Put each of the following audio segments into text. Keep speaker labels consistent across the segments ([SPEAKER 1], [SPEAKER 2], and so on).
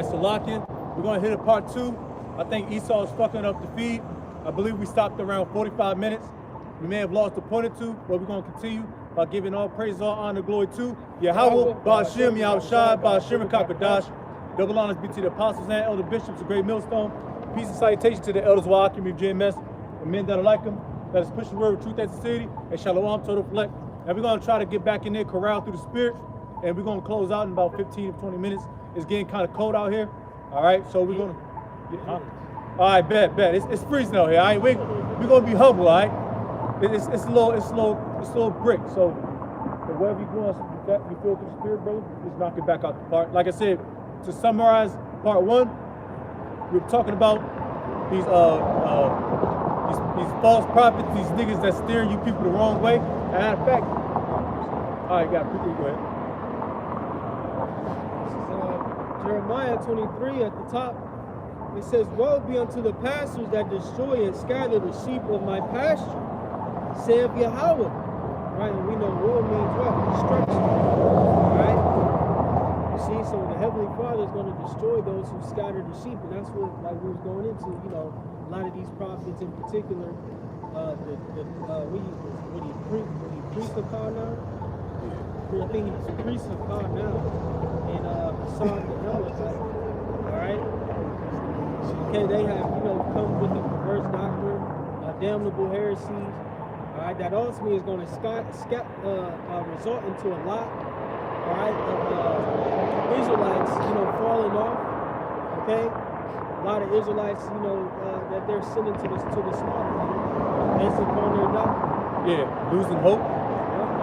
[SPEAKER 1] Salakian. We're going to hit a part 2. I think Esau is fucking up the feed. I believe we stopped around 45 minutes. We may have lost a point or two, but we're going to continue by giving all praise, all honor, glory to Yahweh, Ba'ashem, Yahushai, Ba'ashem, and Kakadash. Double honors be to the apostles and elder bishops of Great Millstone. Peace and salutation to the elders of Gms Columbus, the men that are like them, that is pushing the word of truth and sincerity, and Shalom, total fleck. Now we're going to try to get back in there, corral through the spirit, and we're going to close out in about 15 to 20 minutes. It's getting kind of cold out here. All right, so we're going to... All right, bet. It's freezing out here. All right, we're going to be humble, all right? It's a little brick. So whatever you're doing, you feel through the spirit, brother, just knock it back out the park. Like I said, to summarize part 1, we were talking about these false prophets, these niggas that steering you people the wrong way. And matter of fact, all right, got quickly go ahead.
[SPEAKER 2] Jeremiah 23 at the top, it says, "Woe be unto the pastors that destroy and scatter the sheep of my pasture, saith Yahweh." Right, and we know woe means what? Destruction. Right? You see, so the Heavenly Father is going to destroy those who scatter the sheep, and that's what like we was going into, a lot of these prophets in particular, priest of God now? I think he's priest of God now. And Psalm the Amalekites, all right? Okay, they have, come with the perverse doctrine, damnable heresies, all right, that ultimately is going to result into a lot, all right, of Israelites, falling off, okay? A lot of Israelites, that they're sending to the slaughter, based upon their doctrine.
[SPEAKER 1] Yeah, losing hope.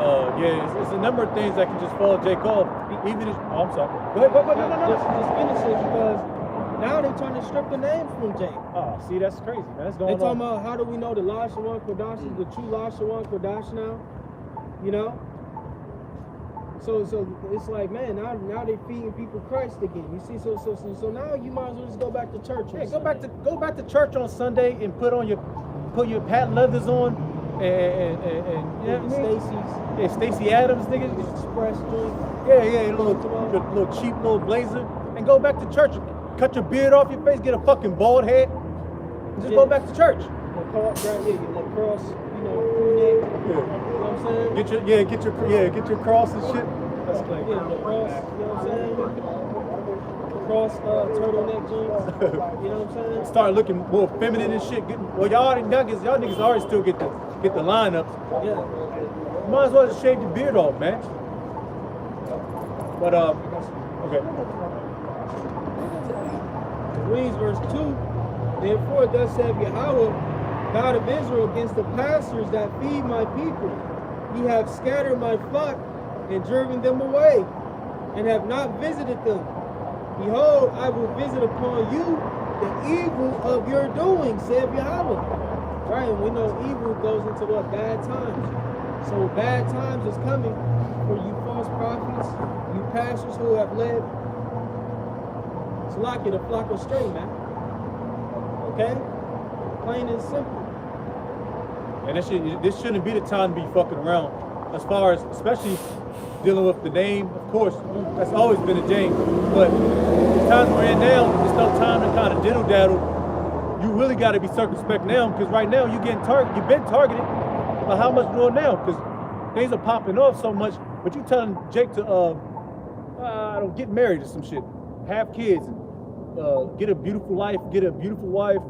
[SPEAKER 1] It's a number of things that can just fall Jake off. Even if, I'm sorry. Go ahead. No.
[SPEAKER 2] Just finish it, because now they're trying to strip the name from Jake.
[SPEAKER 1] Oh, see, that's crazy, man. That's going on.
[SPEAKER 2] They're talking about how do we know the Lashawan Kodash is the true Lashawan Kodash now? So it's like, man, now they're feeding people Christ again. You see, so now you might as well just go back to church.
[SPEAKER 1] Yeah, go back to church on Sunday and put your patent leathers on. And Stacey Adams, nigga.
[SPEAKER 2] Express joint.
[SPEAKER 1] Yeah, little cheap little blazer. And go back to church. Cut your beard off your face, get a fucking bald head. And just go back to church.
[SPEAKER 2] Lacrosse, crew neck. You know what I'm saying?
[SPEAKER 1] Get your cross and shit. That's clean.
[SPEAKER 2] Yeah, lacrosse, you know what I'm saying? Cross turtleneck jeans. You know what I'm saying?
[SPEAKER 1] Start looking more feminine and shit. Y'all niggas already still get the lineups.
[SPEAKER 2] Yeah.
[SPEAKER 1] You might as well just shave your beard off, man. But okay.
[SPEAKER 2] Reads verse 2. "Therefore thus saith Yahweh, God of Israel, against the pastors that feed my people. Ye have scattered my flock and driven them away, and have not visited them. Behold, I will visit upon you the evil of your doing, saith Yahweh." Right, and we know evil goes into what? Bad times. So bad times is coming for you false prophets, you pastors who have led the flock astray, man. Okay? Plain and simple.
[SPEAKER 1] And this shouldn't be the time to be fucking around. As far as, especially dealing with the name, of course, that's always been a game. But the times we're in now, it's no time to kind of diddle-daddle. You really got to be circumspect now, because right now you've been targeted. But how much more now? Because things are popping off so much. But you telling Jake to get married or some shit, have kids, get a beautiful life, get a beautiful wife,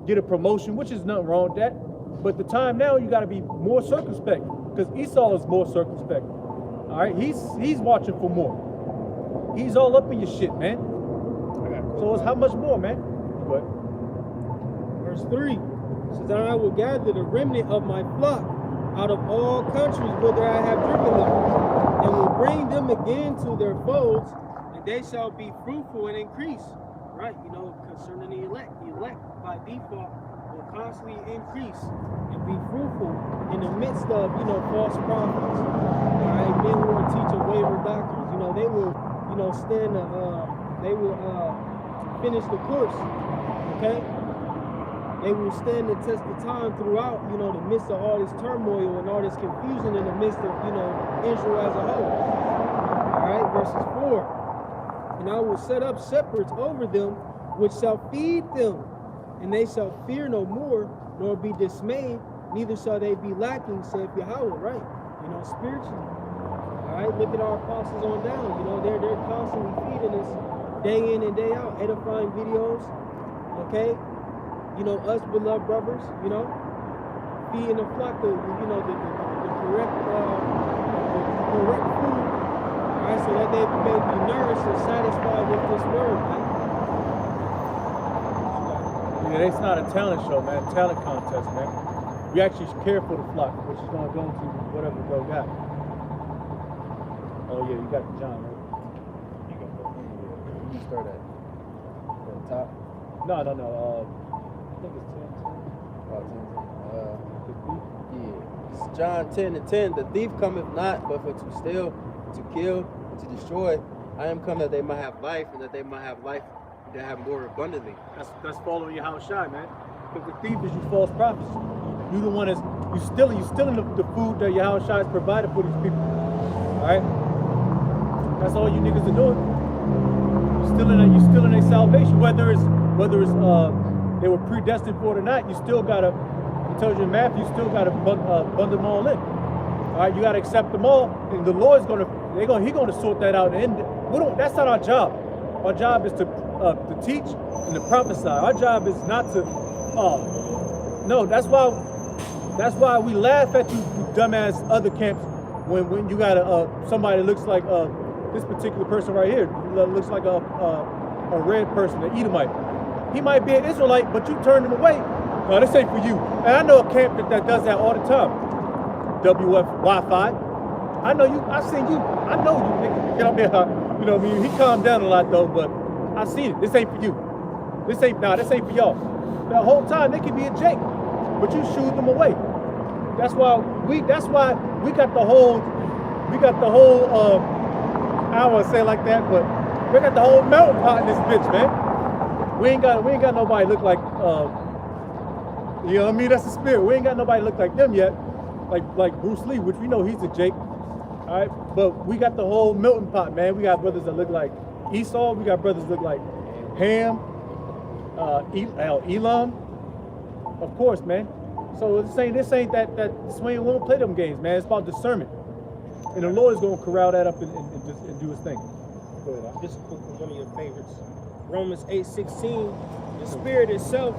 [SPEAKER 1] get a promotion, which is nothing wrong with that. But the time now, you got to be more circumspect, because Esau is more circumspect. All right, he's watching for more. He's all up in your shit, man. So it's how much more, man? But
[SPEAKER 2] verse 3 says, "And I will gather the remnant of my flock out of all countries whither I have driven them, and will bring them again to their folds, and they shall be fruitful and increase." Right, concerning the elect by default will constantly increase and be fruitful in the midst of, false prophets. All right, men who are teaching wayward doctrines. They will, they will finish the course. Okay. They will stand the test of time throughout, the midst of all this turmoil and all this confusion in the midst of, Israel as a whole. All right, verses 4. And I will set up shepherds over them, which shall feed them, and they shall fear no more, nor be dismayed, neither shall they be lacking, saith Yahweh, right? You know, spiritually. All right, look at our apostles on down. You know, they're constantly feeding us day in and day out, edifying videos. Okay, you know, us beloved brothers. You know, feeding the flock the correct correct food. All right, so that they may be nourished and satisfied with this word, man.
[SPEAKER 1] Yeah, it's not a talent show, man. Talent contest, man. We actually care for the flock, which is gonna go into whatever bro got. Oh yeah, you got the John, right?
[SPEAKER 3] You start at the top.
[SPEAKER 1] No. I think it's 10.
[SPEAKER 3] Yeah. It's John 10:10. The thief cometh not, but for to steal, to kill, and to destroy. I am come that they might have life, and that they might have life that have more abundantly.
[SPEAKER 1] That's following your house shy, man. Because the thief is you false prophets. You the one that's you stealing the food that your house shy is provided for these people. Alright? That's all you niggas are doing. You stealing their salvation. Whether it's they were predestined for it or not, you still gotta, it tells you in Matthew, you still gotta bund them all in. Alright, you gotta accept them all, and the Lord's He's gonna sort that out. And that's not our job. Our job is to teach and to prophesy. Our job is not to no, that's why we laugh at you dumbass other camps when you got somebody that looks like this particular person right here, looks like a red person, an Edomite. He might be an Israelite, but you turned him away. No, this ain't for you. And I know a camp that does that all the time. WF Wi-Fi. I know you. I seen you. I know you, nigga. Get up here. You know what I mean? He calmed down a lot though, but I seen it. This ain't for you. This ain't for y'all. The whole time they could be a Jake, but you shooed them away. That's why we got the whole I don't want to say it like that, but we got the whole melting pot in this bitch, man. We ain't got nobody look like you know what I mean? That's the spirit. We ain't got nobody look like them yet, like Bruce Lee, which we know he's a Jake. All right, but we got the whole melting pot, man. We got brothers that look like Esau. We got brothers that look like Ham, Elam, of course, man. So this ain't that Swain won't play them games, man. It's about discernment, and the Lord is gonna corral that up and do his thing.
[SPEAKER 2] This is one of your favorites. Romans 8:16. The Spirit itself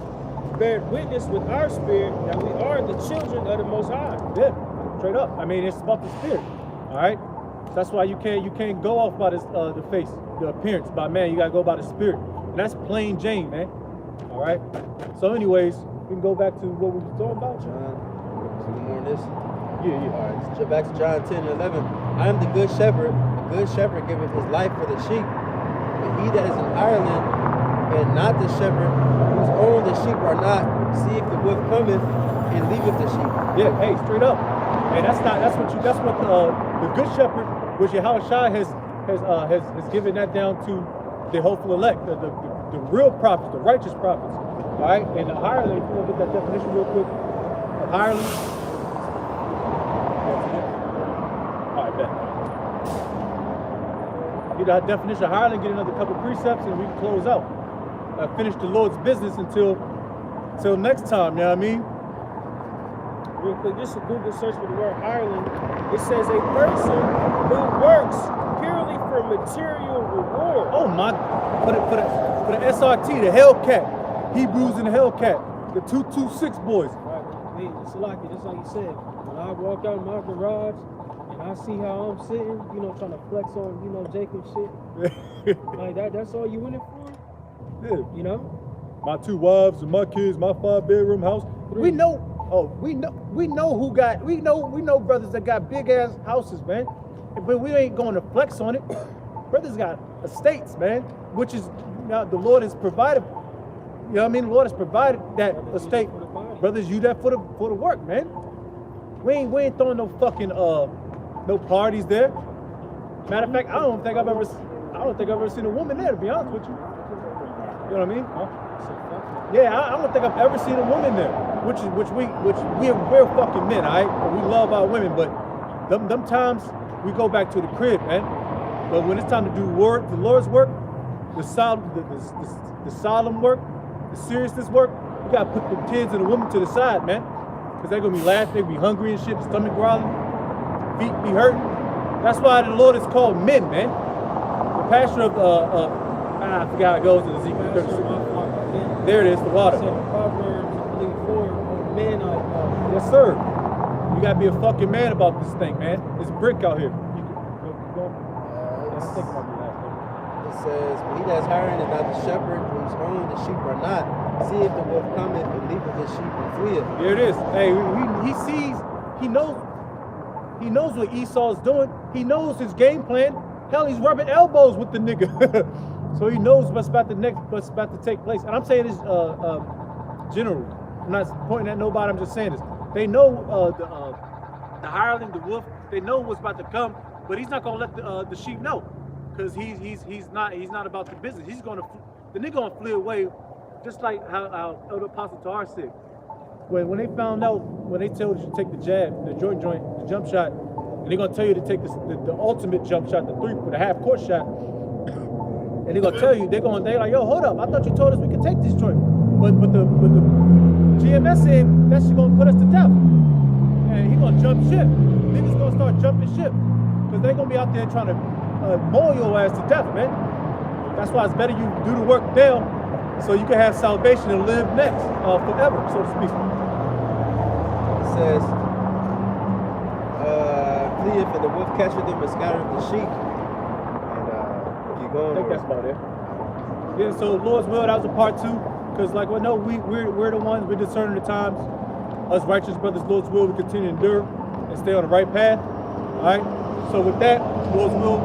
[SPEAKER 2] bears witness with our spirit that we are the children of the Most High.
[SPEAKER 1] Yeah, straight up. I mean, it's about the spirit. All right. That's why you can't go off by the face, the appearance, by man. You gotta go by the spirit, and that's plain Jane, man. All right. So, anyways, we can go back to what we were talking about.
[SPEAKER 3] John, some more on this.
[SPEAKER 1] Yeah.
[SPEAKER 3] All right, so back to John 10:11. I am the good shepherd. The good shepherd giveth his life for the sheep. But he that is in Ireland and not the shepherd, whose own the sheep are not, see if the wolf cometh and leaveth the sheep.
[SPEAKER 1] Yeah. Hey, straight up. Hey, that's what the good shepherd, which Yahushua has given that down to the hopeful elect, the real prophets, the righteous prophets. All right. And the hireling, you want to get that definition real quick? The hireling. All right, bet. Get that definition of hireling, get another couple precepts, and we can close out. Finish the Lord's business until next time, you know what I mean?
[SPEAKER 2] Real quick, just a Google search for the word hireling. It says a person who works purely for material reward.
[SPEAKER 1] Oh my! For the SRT, the Hellcat, Hebrews and the Hellcat, the 226 boys.
[SPEAKER 2] Right. Hey, Salaki, just like you said, when I walk out my garage and I see how I'm sitting, you know, trying to flex on, you know, Jacob shit. Like that's all you in it for?
[SPEAKER 1] Yeah.
[SPEAKER 2] You know?
[SPEAKER 1] My 2 wives and my kids, my 5-bedroom house. We know we know brothers that got big ass houses, man. But we ain't going to flex on it. Brothers got estates, man, which is the Lord has provided. You know what I mean? The Lord has provided that estate. Brothers, you that for the work, man. We ain't throwing no fucking no parties there. Matter of fact, I don't think I've ever seen a woman there, to be honest with you. You know what I mean? Huh? Yeah, I don't think I've ever seen a woman there. We're fucking men, all right? We love our women, but them times we go back to the crib, man. But when it's time to do work, the Lord's work, the solemn work, the seriousness work, you gotta put the kids and the women to the side, man. Because they're gonna be laughing, they're gonna be hungry and shit, stomach growling, feet be hurting. That's why the Lord is called men, man. The pasture of, I forgot how it goes in Ezekiel 36. There it is, the water.
[SPEAKER 2] So Proverbs, I believe, 4, men are
[SPEAKER 1] Yes, sir. You gotta be a fucking man about this thing, man. It's brick out here. You can go. Let's think about the last thing.
[SPEAKER 3] It says, but he that's hiring is not the shepherd whose own the sheep are not. See if the wolf cometh and leaveth the sheep and fleeth.
[SPEAKER 1] There it is. Hey, he sees, he knows what Esau's doing. He knows his game plan. Hell, he's rubbing elbows with the nigga. So he knows what's about to take place. And I'm saying this generally. I'm not pointing at nobody, I'm just saying this. They know the hireling, the wolf, they know what's about to come, but he's not gonna let the sheep know. Because he's not about the business. The nigga gonna flee away, just like how Elder Apostle Tahar said. When they found out, when they told you to take the jab, the joint, the jump shot, and they're gonna tell you to take the ultimate jump shot, the half court shot, and they're gonna tell you, they're like, yo, hold up, I thought you told us we could take this joint. But the GMS said that shit gonna put us to death. And he gonna jump ship. Niggas gonna start jumping ship. Because they gonna be out there trying to maul your ass to death, man. That's why it's better you do the work now so you can have salvation and live next forever, so to speak.
[SPEAKER 3] It says, fleeth and the wolf catcheth them and scattereth the sheep. And keep going.
[SPEAKER 1] I think that's about it. Yeah, so Lord's will, that was a part 2. Because like we know, we're the ones, we're discerning the times. Us righteous brothers, Lord's will, we continue to endure and stay on the right path. Alright? So with that, Lord's will,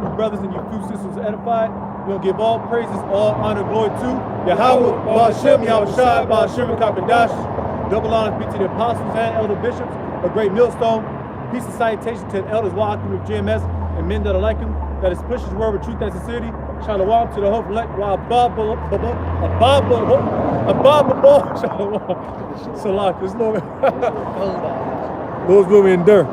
[SPEAKER 1] you brothers and your few sisters are edified. We're gonna give all praises, all honor, glory to Yahweh, Ba'ashem, Yahweh Shai, Ba'ashem, Kakadash. Double honors be to the apostles and elder bishops, a great millstone. Peace and salutation to the elders, walking with GMS and men that are like him, that is pushing his word with truth and sincerity. Shalom to the hope elect, Shalom. Salah, this Lord. Lord's will we endure.